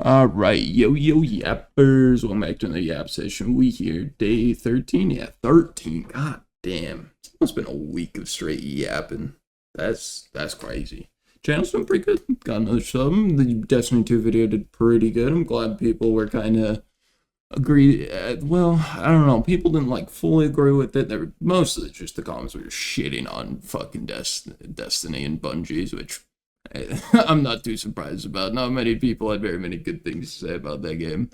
All right, yo yappers, welcome back to another Yap Session. We here, day 13, yeah, 13. God damn, it's almost been a week of straight yapping. That's crazy. Channel's been pretty good. Got another sub. The Destiny 2 video did pretty good. I'm glad people were kind of agree. Well, I don't know. People didn't like fully agree with it. There were mostly just the comments were just shitting on fucking Destiny and Bungie's, which I'm not too surprised about. Not many people had very many good things to say about that game.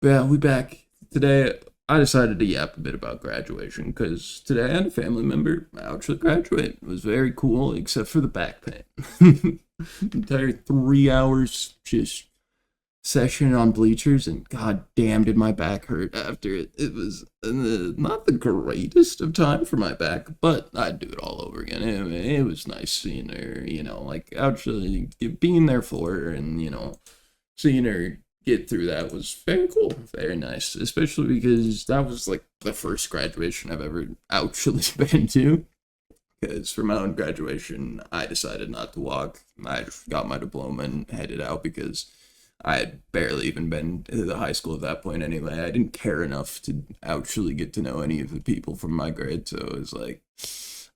But yeah, we back today. I decided to yap a bit about graduation because today I had a family member actually graduate. It was very cool, except for the back pain. Entire 3 hours just session on bleachers, and god damn did my back hurt after it. It was not the greatest of time for my back, but I'd do it all over again. It was nice seeing her, like actually being there for her, and seeing her get through that was very cool, very nice, especially because that was like the first graduation I've ever actually been to. Because for my own graduation, I decided not to walk. I just got my diploma and headed out because I had barely even been to the high school at that point anyway. I didn't care enough to actually get to know any of the people from my grade, so it was like,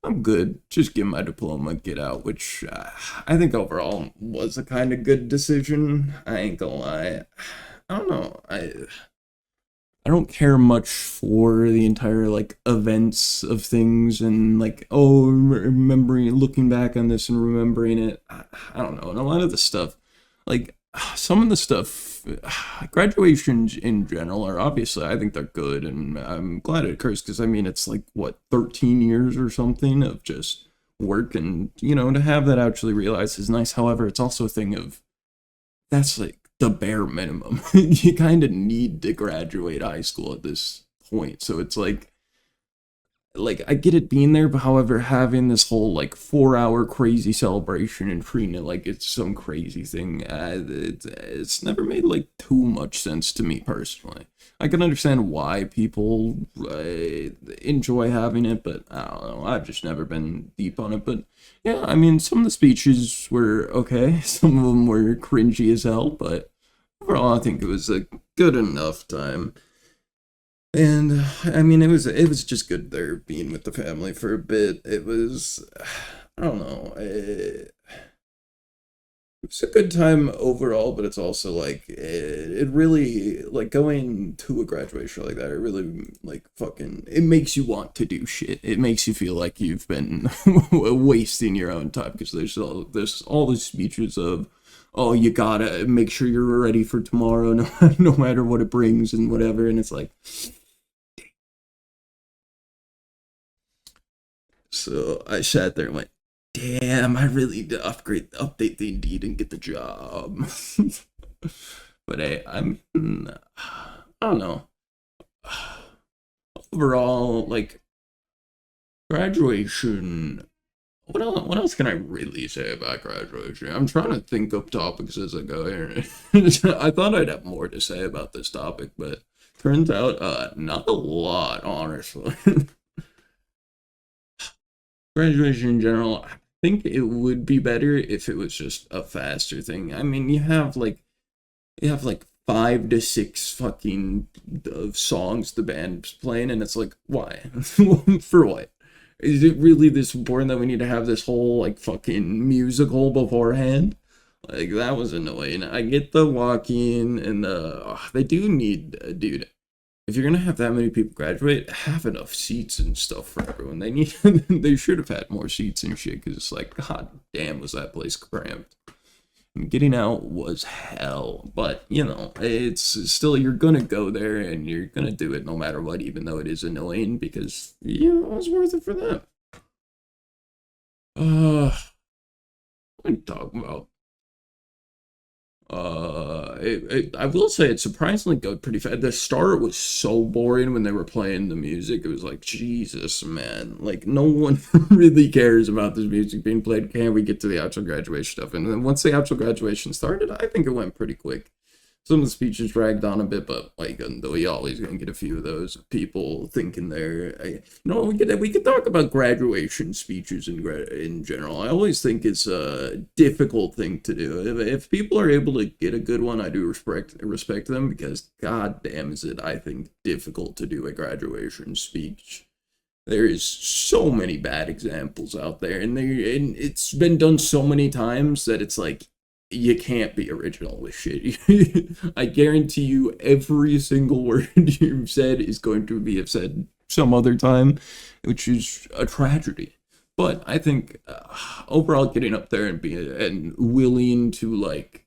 I'm good. Just get my diploma, get out, which I think overall was a kind of good decision. I ain't gonna lie. I don't know. I don't care much for the entire like events of things and like remembering looking back on this and remembering it. I don't know. And a lot of the stuff like some of the stuff graduations in general are obviously I think they're good and I'm glad it occurs because I mean it's like what 13 years or something of just work and to have that actually realized is nice. However, it's also a thing of that's like the bare minimum. You kind of need to graduate high school at this point, so it's like I get it being there, but however, having this whole like 4 hour crazy celebration and treating it like it's some crazy thing, it's never made like too much sense to me personally. I can understand why people enjoy having it, but I don't know. I've just never been deep on it. But yeah, I mean, some of the speeches were okay. Some of them were cringy as hell, but overall, I think it was a good enough time. And I mean, it was just good there being with the family for a bit. It was, I don't know, it was a good time overall, but it's also like it really like going to a graduation like that. It really like fucking it makes you want to do shit. It makes you feel like you've been wasting your own time because there's all these speeches of oh you gotta make sure you're ready for tomorrow no matter what it brings and whatever, and it's like. So I sat there and went, damn, I really need to update the Indeed and get the job. But hey, I don't know. Overall, like, graduation. What else can I really say about graduation? I'm trying to think of topics as I go here. I thought I'd have more to say about this topic, but turns out not a lot, honestly. Graduation in general, I think it would be better if it was just a faster thing. I mean, you have like 5 to 6 fucking songs the band's playing, and it's like, why? For what? Is it really this important that we need to have this whole like fucking musical beforehand? Like that was annoying. I get the walking and they do need dude if you're gonna have that many people graduate, have enough seats and stuff for everyone. They should have had more seats and shit because it's like, god damn, was that place cramped. And getting out was hell, but it's still you're gonna go there and you're gonna do it no matter what, even though it is annoying because it was worth it for them. What are you talking about? I will say it surprisingly go pretty fast. The start was so boring when they were playing the music. It was like, Jesus, man. Like, no one really cares about this music being played. Can we get to the actual graduation stuff? And then once the actual graduation started, I think it went pretty quick. some of the speeches dragged on a bit, but like, though you always gonna get a few of those people thinking we could talk about graduation speeches in general. I always think it's a difficult thing to do. If people are able to get a good one, I do respect them, because goddamn is it, I think, difficult to do a graduation speech. There is so many bad examples out there, and it's been done so many times that it's like you can't be original with shit. I guarantee you, every single word you've said is going to be said some other time, which is a tragedy. But I think overall, getting up there and being and willing to like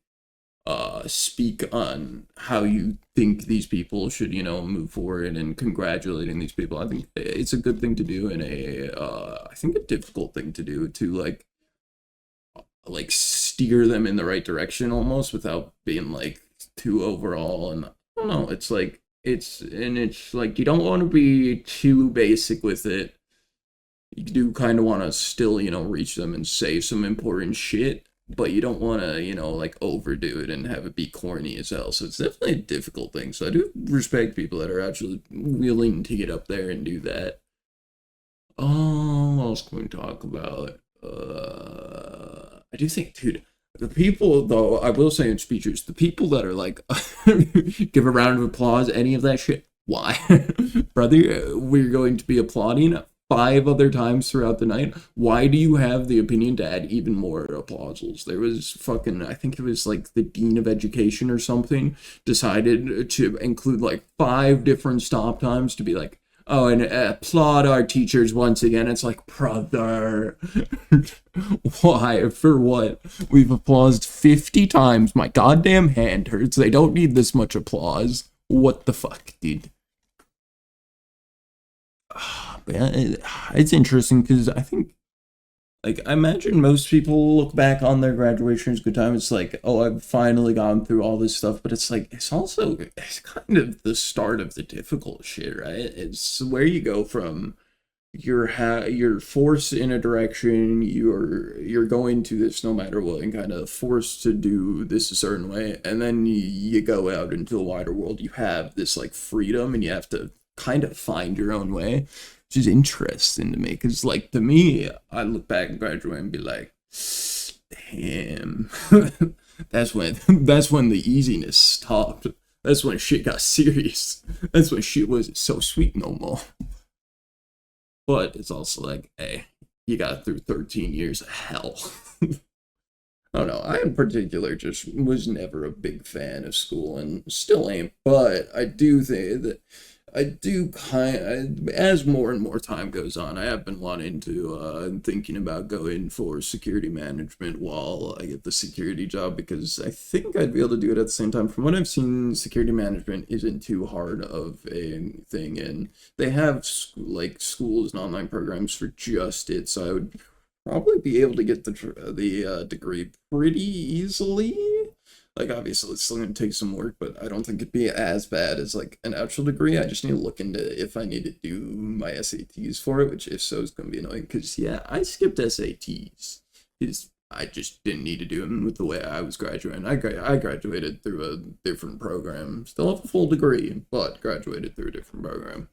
speak on how you think these people should, move forward, and congratulating these people, I think it's a good thing to do, and I think a difficult thing to do, to like steer them in the right direction almost, without being like too overall. And I don't know, it's like you don't want to be too basic with it. You do kind of want to still, reach them and say some important shit, but you don't want to, like overdo it and have it be corny as hell. So it's definitely a difficult thing. So I do respect people that are actually willing to get up there and do that. Oh, what else can we talk about? I do think, dude, the people, though, I will say in speeches, the people that are like, give a round of applause, any of that shit, why? Brother, we're going to be applauding 5 other times throughout the night. Why do you have the opinion to add even more applauses? There was fucking, I think it was like the dean of education or something, decided to include like 5 different stop times to be like, oh, and applaud our teachers once again. It's like, brother, why? For what? We've applauded 50 times. My goddamn hand hurts. They don't need this much applause. What the fuck, dude? It's interesting, because I think, like, I imagine most people look back on their graduation as a good time. It's like, oh, I've finally gone through all this stuff. But it's like, it's kind of the start of the difficult shit, right? It's where you go from you're forced in a direction, you're going to this no matter what, and kind of forced to do this a certain way, and then you go out into the wider world. You have this like freedom, and you have to kind of find your own way, which is interesting to me, because like, to me, I look back and graduate and be like, damn. That's when the easiness stopped. That's when shit got serious. That's when shit wasn't so sweet no more. But it's also like, hey, you got through 13 years of hell. I don't know. I, in particular, just was never a big fan of school, and still ain't. But I do think that as more and more time goes on, I have been wanting to, thinking about going for security management while I get the security job, because I think I'd be able to do it at the same time. From what I've seen, security management isn't too hard of a thing, and they have schools and online programs for just it, so I would probably be able to get the degree pretty easily. Like, obviously, it's still going to take some work, but I don't think it'd be as bad as, like, an actual degree. I just need to look into if I need to do my SATs for it, which, if so, is going to be annoying. Because, yeah, I skipped SATs. Because I just didn't need to do them with the way I was graduating. I graduated through a different program. Still have a full degree, but graduated through a different program.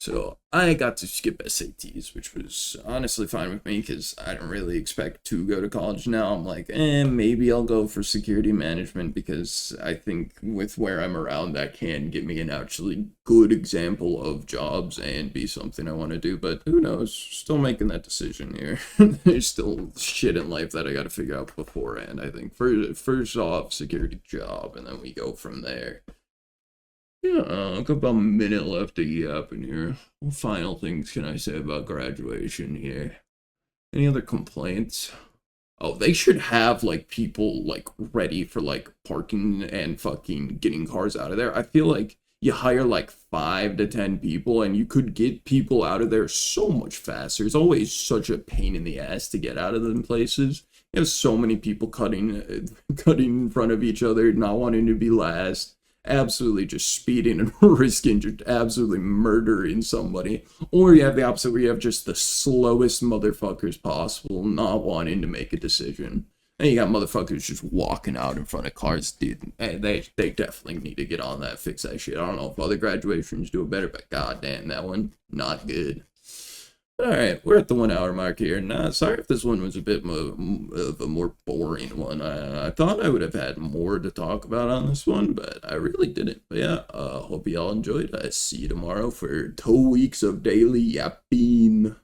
So I got to skip SATs, which was honestly fine with me, because I don't really expect to go to college now. I'm like, maybe I'll go for security management, because I think with where I'm around, that can give me an actually good example of jobs and be something I want to do. But who knows? Still making that decision here. There's still shit in life that I got to figure out beforehand. I think first off, security job, and then we go from there. Yeah, I've got about a minute left to yapping here. What final things can I say about graduation here? Any other complaints? Oh, they should have, like, people, like, ready for, like, parking and fucking getting cars out of there. I feel like you hire, like, 5 to 10 people, and you could get people out of there so much faster. It's always such a pain in the ass to get out of them places. You have so many people cutting in front of each other, not wanting to be last, absolutely just speeding and risking just absolutely murdering somebody. Or you have the opposite, where you have just the slowest motherfuckers possible, not wanting to make a decision. And you got motherfuckers just walking out in front of cars, dude. And they definitely need to get on that, fix that shit. I don't know if other graduations do it better, but goddamn, that one, not good. Alright, we're at the 1 hour mark here. Nah, sorry if this one was a bit of a more boring one. I thought I would have had more to talk about on this one, but I really didn't. But yeah, hope you all enjoyed. I see you tomorrow for 2 weeks of daily yapping.